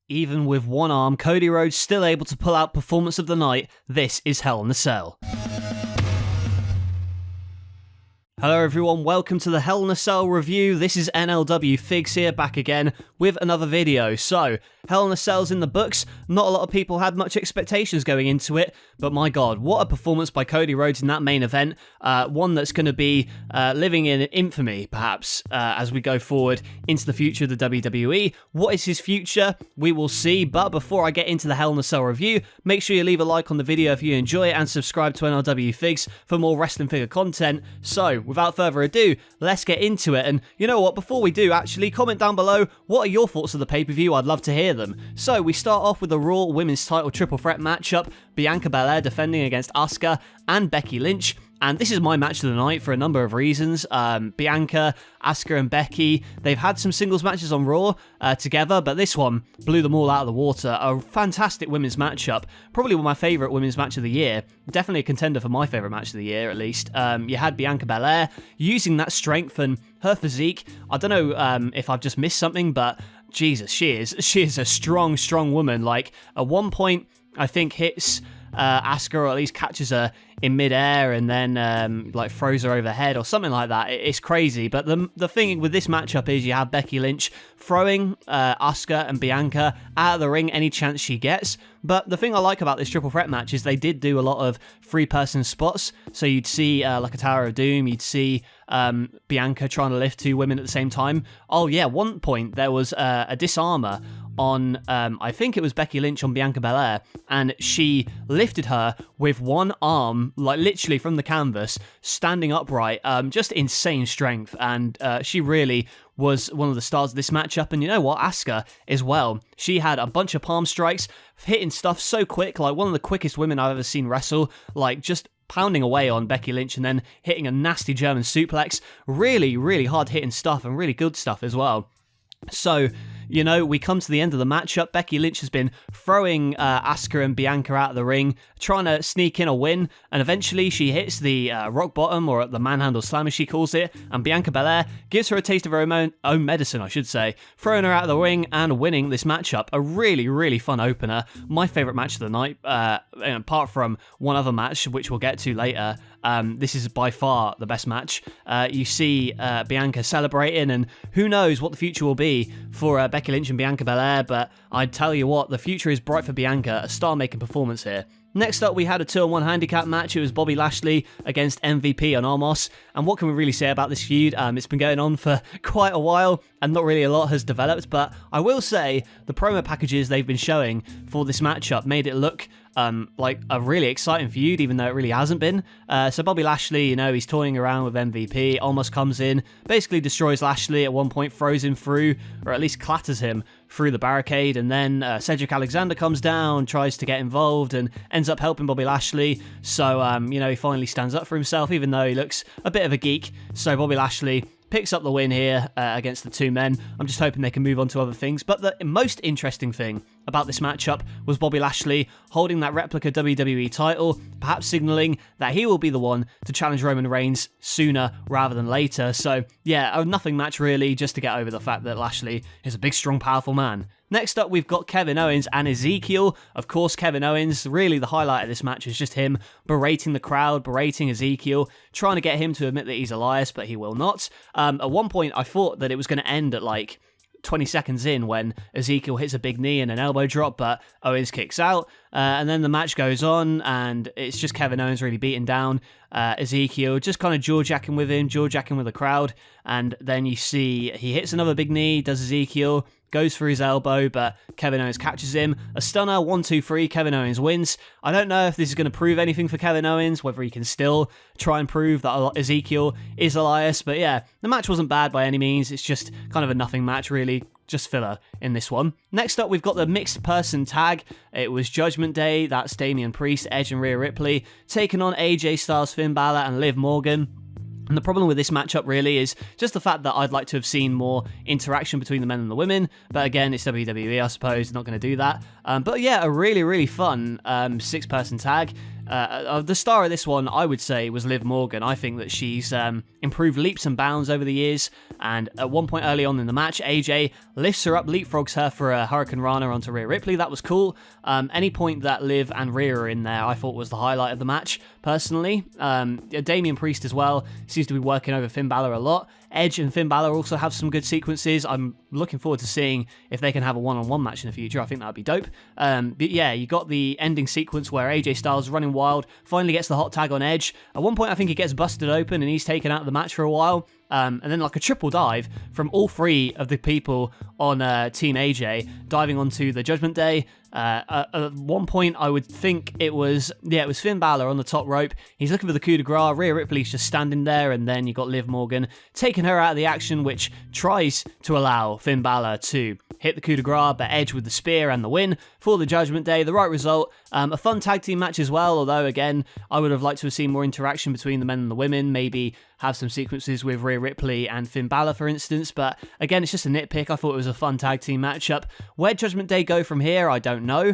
Even with one arm, Cody Rhodes still able to pull out performance of the night. This is Hell in a Cell. Hello everyone, welcome to the Hell in a Cell review. This is NLW Figs here, back again with another video. So, Hell in a Cell's in the books. Not a lot of people had much expectations going into it, but my god, what a performance by Cody Rhodes in that main event. One that's going to be living in infamy, perhaps, as we go forward into the future of the WWE. What is his future? We will see, but before I get into the Hell in a Cell review, make sure you leave a like on the video if you enjoy it and subscribe to NLW Figs for more wrestling figure content. So, without further ado, let's get into it. And you know what, before we do, actually, comment down below, what are your thoughts of the pay-per-view? I'd love to hear them. So, we start off with the Raw Women's title triple threat matchup, Bianca Belair defending against Asuka and Becky Lynch. And this is my match of the night for a number of reasons. Bianca, Asuka and Becky, they've had some singles matches on Raw together, but this one blew them all out of the water. A fantastic women's matchup. Probably one of my favourite women's match of the year. Definitely a contender for my favourite match of the year, at least. You had Bianca Belair using that strength and her physique. I don't know if I've just missed something, but Jesus, she is a strong woman. Like, at one point, I think hits Asuka, or at least catches her in midair and then like throws her overhead or something like that. It's crazy. But the thing with this matchup is you have Becky Lynch throwing Asuka and Bianca out of the ring any chance she gets. But the thing I like about this triple threat match is they did do a lot of three-person spots. So you'd see like a Tower of Doom, you'd see Bianca trying to lift two women at the same time. Oh yeah, one point there was a disarmer on, I think it was Becky Lynch on Bianca Belair, and she lifted her with one arm, like literally from the canvas, standing upright. Just insane strength, and she really was one of the stars of this matchup. And you know what, Asuka as well, she had a bunch of palm strikes, hitting stuff so quick, like one of the quickest women I've ever seen wrestle, like just pounding away on Becky Lynch and then hitting a nasty German suplex. Really hard hitting stuff, and really good stuff as well. So, you know, we come to the end of the matchup. Becky Lynch has been throwing Asuka and Bianca out of the ring, trying to sneak in a win, and eventually she hits the rock bottom, or the manhandle slam as she calls it, and Bianca Belair gives her a taste of her own medicine, I should say, throwing her out of the ring and winning this matchup. A really fun opener. My favourite match of the night, apart from one other match, which we'll get to later. This is by far the best match. You see Bianca celebrating, and who knows what the future will be for Becky Lynch and Bianca Belair, but I tell you what, the future is bright for Bianca. A star-making performance here. Next up, we had a 2-on-1 handicap match. It was Bobby Lashley against MVP on Omos. And what can we really say about this feud? It's been going on for quite a while, and not really a lot has developed. But I will say, the promo packages they've been showing for this matchup made it look like a really exciting feud, even though it really hasn't been. So Bobby Lashley, you know, he's toying around with MVP. Omos comes in, basically destroys Lashley at one point, throws him through, or at least clatters him through the barricade, and then Cedric Alexander comes down, tries to get involved, and ends up helping Bobby Lashley. So, you know, he finally stands up for himself, even though he looks a bit of a geek. So Bobby Lashley picks up the win here against the two men. I'm just hoping they can move on to other things. But the most interesting thing about this matchup was Bobby Lashley holding that replica WWE title, perhaps signaling that he will be the one to challenge Roman Reigns sooner rather than later. So yeah, a nothing match really, just to get over the fact that Lashley is a big, strong, powerful man. Next up, we've got Kevin Owens and Ezekiel. Of course, Kevin Owens, really the highlight of this match is just him berating the crowd, berating Ezekiel, trying to get him to admit that he's Elias, but he will not. At one point, I thought that it was going to end at like 20 seconds in when Ezekiel hits a big knee and an elbow drop, but Owens kicks out, and then the match goes on, and it's just Kevin Owens really beating down Ezekiel, just kind of jaw-jacking with him, jaw-jacking with the crowd, and then you see he hits another big knee, does Ezekiel, goes for his elbow, but Kevin Owens catches him. A stunner, 1, 2, 3, Kevin Owens wins. I don't know if this is going to prove anything for Kevin Owens, whether he can still try and prove that Ezekiel is Elias, but yeah, the match wasn't bad by any means. It's just kind of a nothing match, really. Just filler in this one. Next up, we've got the mixed person tag. It was Judgement Day. That's Damian Priest, Edge and Rhea Ripley, taking on AJ Styles, Finn Balor and Liv Morgan. And the problem with this matchup really is just the fact that I'd like to have seen more interaction between the men and the women. But again, it's WWE, I suppose, not going to do that. But yeah, a really fun 6-person tag. The star of this one, I would say, was Liv Morgan. I think that she's improved leaps and bounds over the years, and at one point early on in the match, AJ lifts her up, leapfrogs her for a Hurricane Rana onto Rhea Ripley. That was cool. Any point that Liv and Rhea are in there, I thought was the highlight of the match, personally. Damian Priest as well seems to be working over Finn Balor a lot. Edge and Finn Balor also have some good sequences. I'm looking forward to seeing if they can have a one-on-one match in the future. I think that would be dope. But yeah, you got the ending sequence where AJ Styles running wild, finally gets the hot tag on Edge. At one point, I think he gets busted open and he's taken out of the match for a while. And then like a triple dive from all three of the people on Team AJ diving onto the Judgment Day. At one point, I would think it was Finn Balor on the top rope. He's looking for the coup de grace. Rhea Ripley's just standing there, and then you got Liv Morgan taking her out of the action, which tries to allow Finn Balor to hit the coup de grace, but Edge with the spear and the win for the Judgment Day. The right result. A fun tag team match as well, although again, I would have liked to have seen more interaction between the men and the women, maybe have some sequences with Rhea Ripley and Finn Balor, for instance, but again, it's just a nitpick. I thought it was a fun tag team matchup. Where Judgment Day go from here, I don't know.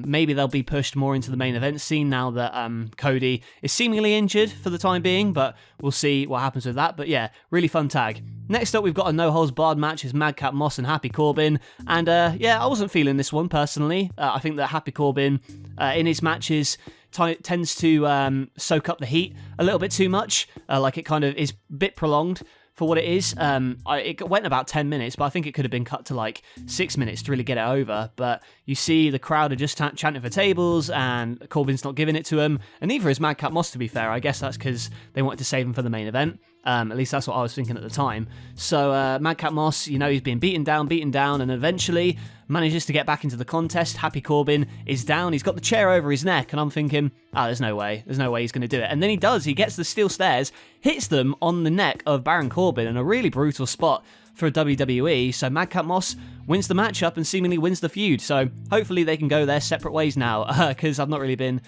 Maybe they'll be pushed more into the main event scene now that Cody is seemingly injured for the time being, but we'll see what happens with that. But yeah, really fun tag. Next up, we've got a no-holds-barred match. It's Madcap Moss and Happy Corbin, and yeah, I wasn't feeling this one personally. I think that Happy Corbin in his matches tends to soak up the heat a little bit too much, like it kind of is a bit prolonged for what it is. It went about 10 minutes, but I think it could have been cut to like 6 minutes to really get it over. But you see the crowd are just chanting for tables, and Corbin's not giving it to him, and neither is Madcap Moss, to be fair. I guess that's because they wanted to save him for the main event. At least that's what I was thinking at the time. So Madcap Moss, you know, he's been beaten down, and eventually manages to get back into the contest. Happy Corbin is down. He's got the chair over his neck, and I'm thinking, there's no way he's going to do it. And then he does. He gets the steel stairs, hits them on the neck of Baron Corbin in a really brutal spot for WWE. So Madcap Moss wins the matchup and seemingly wins the feud. So hopefully they can go their separate ways now, because I've not really been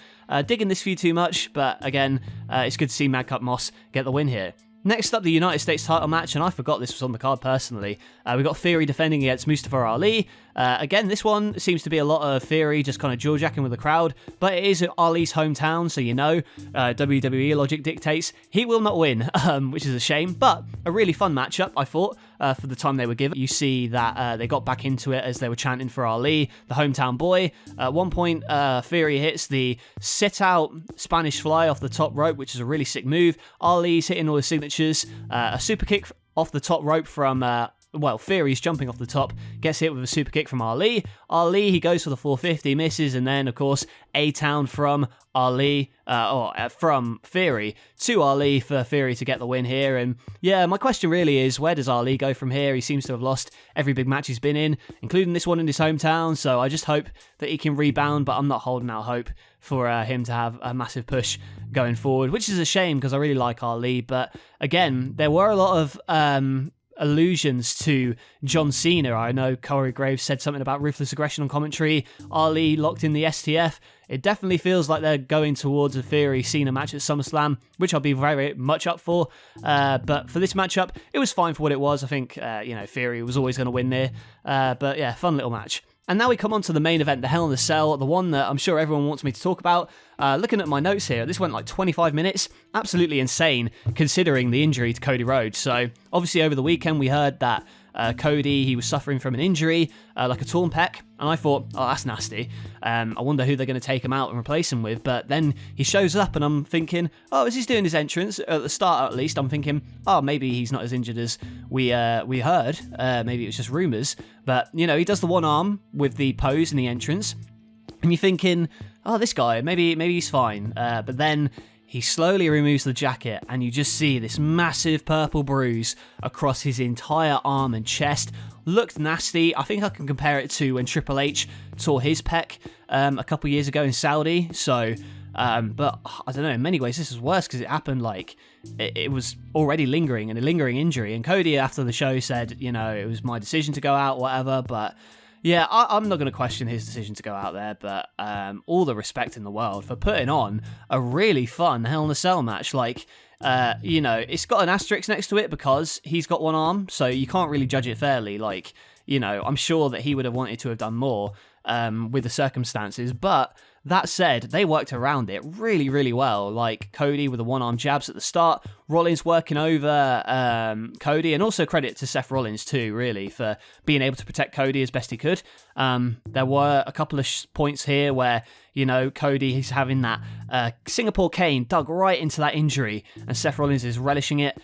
digging this feud too much. But again, it's good to see Madcap Moss get the win here. Next up, the United States title match, and I forgot this was on the card personally. We got Theory defending against Mustafa Ali. Again, this one seems to be a lot of Theory just kind of jaw-jacking with the crowd, but it is Ali's hometown, so you know, WWE logic dictates he will not win, which is a shame, but a really fun matchup, I thought, for the time they were given. You see that they got back into it as they were chanting for Ali, the hometown boy. At one point, Theory hits the sit-out Spanish fly off the top rope, which is a really sick move. Ali's hitting all his signatures. A super kick off the top rope from... Theory's jumping off the top, gets hit with a super kick from Ali. Ali, he goes for the 450, misses, and then, of course, A-Town from Ali, from Theory to Ali for Theory to get the win here. And yeah, my question really is, where does Ali go from here? He seems to have lost every big match he's been in, including this one in his hometown, so I just hope that he can rebound, but I'm not holding out hope for him to have a massive push going forward, which is a shame because I really like Ali. But again, there were a lot of... allusions to John Cena. I know Corey Graves said something about ruthless aggression on commentary. Ali locked in the STF. It definitely feels like they're going towards a Theory Cena match at SummerSlam, which I'll be very much up for. But for this matchup, it was fine for what it was. I think Theory was always going to win there. But yeah, fun little match. And now we come on to the main event, the Hell in a Cell, the one that I'm sure everyone wants me to talk about. Looking at my notes here, this went like 25 minutes. Absolutely insane, considering the injury to Cody Rhodes. So, obviously over the weekend we heard that Cody, he was suffering from an injury, like a torn pec, and I thought, oh, that's nasty. I wonder who they're going to take him out and replace him with, but then he shows up and I'm thinking, oh, as he's doing his entrance, at the start at least, I'm thinking, oh, maybe he's not as injured as we heard, maybe it was just rumours, but, you know, he does the one arm with the pose in the entrance, and you're thinking, oh, this guy, maybe he's fine, but then... he slowly removes the jacket and you just see this massive purple bruise across his entire arm and chest. Looked nasty. I think I can compare it to when Triple H tore his pec a couple years ago in Saudi. So, but I don't know, in many ways this is worse because it happened like it was already lingering and a lingering injury. And Cody after the show said, you know, it was my decision to go out, whatever, but... yeah, I'm not going to question his decision to go out there, but all the respect in the world for putting on a really fun Hell in a Cell match. Like, it's got an asterisk next to it because he's got one arm, so you can't really judge it fairly. Like, I'm sure that he would have wanted to have done more. with the circumstances, but that said, they worked around it really, really well. Like Cody with the one-arm jabs at the start, Rollins working over Cody, and also credit to Seth Rollins too, really, for being able to protect Cody as best he could. There were a couple of points here where, you know, Cody, he's having that Singapore cane dug right into that injury, and Seth Rollins is relishing it.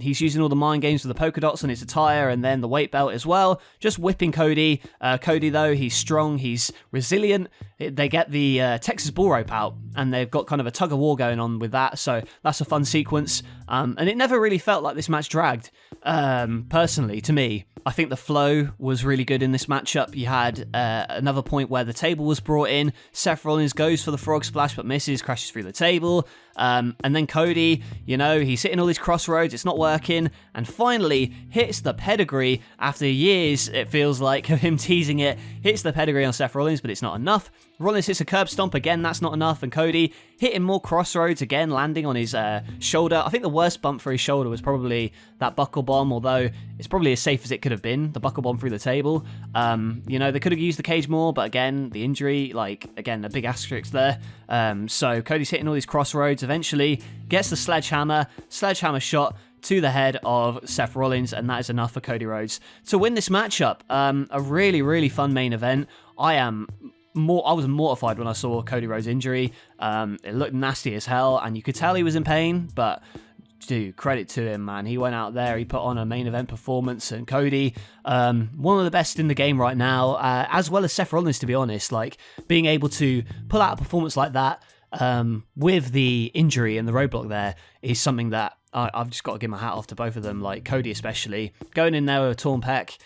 He's using all the mind games with the polka dots on his attire and then the weight belt as well, just whipping Cody. Cody, though, he's strong, he's resilient. They get the Texas bull rope out, and they've got kind of a tug of war going on with that, so that's a fun sequence. And it never really felt like this match dragged, personally, to me. I think the flow was really good in this matchup. You had another point where the table was brought in. Seth Rollins goes for the frog splash but misses, crashes through the table. And then Cody, you know, he's hitting all these crossroads, it's not working, and finally hits the pedigree after years, it feels like, of him teasing it. Hits the pedigree on Seth Rollins, but it's not enough. Rollins hits a curb stomp again, that's not enough, and Cody hitting more crossroads again, landing on his shoulder. I think the worst bump for his shoulder was probably that buckle bomb, although it's probably as safe as it could have been, the buckle bomb through the table. You know, they could have used the cage more, but again, the injury, like, again, a big asterisk there. So Cody's hitting all these crossroads, eventually gets the sledgehammer shot to the head of Seth Rollins, and that is enough for Cody Rhodes to win this matchup. A really, really fun main event. I was mortified when I saw Cody Rhodes' injury. It looked nasty as hell, and you could tell he was in pain, but dude, credit to him, man. He went out there, he put on a main event performance, and Cody, one of the best in the game right now, as well as Seth Rollins, to be honest. Like, being able to pull out a performance like that with the injury and the roadblock there is something that I've just got to give my hat off to both of them, like Cody especially, going in there with a torn pec.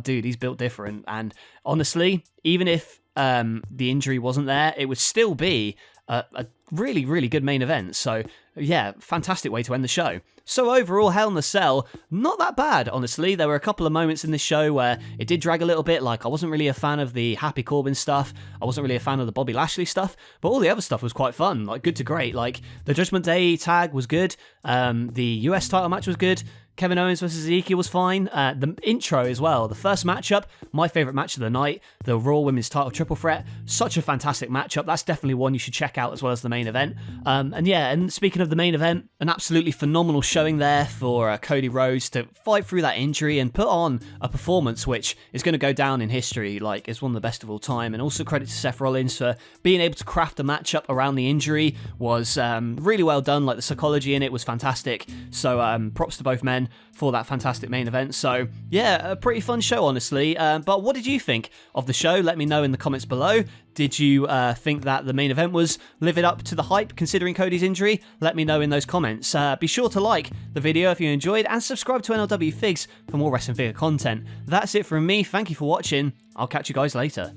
Dude, he's built different, and honestly, even if the injury wasn't there, it would still be a really, really good main event. So yeah, fantastic way to end the show. So overall, Hell in a Cell, not that bad, honestly. There were a couple of moments in this show where it did drag a little bit, like I wasn't really a fan of the Happy Corbin stuff, I wasn't really a fan of the Bobby Lashley stuff, but all the other stuff was quite fun, like good to great. Like the Judgment Day tag was good, the US title match was good, Kevin Owens versus Ezekiel was fine. The intro as well, the first matchup, my favourite match of the night, the Raw Women's title triple threat, such a fantastic matchup. That's definitely one you should check out, as well as the main event. And speaking of the main event, an absolutely phenomenal showing there for Cody Rhodes to fight through that injury and put on a performance which is going to go down in history, like as one of the best of all time. And also credit to Seth Rollins for being able to craft a matchup around the injury. Was really well done, like the psychology in it was fantastic. So props to both men for that fantastic main event. So yeah, a pretty fun show, honestly. But what did you think of the show? Let me know in the comments below. Did you think that the main event was living up to the hype considering Cody's injury? Let me know in those comments. Be sure to like the video if you enjoyed, and subscribe to NLW Figs for more wrestling figure content. That's it from me. Thank you for watching. I'll catch you guys later.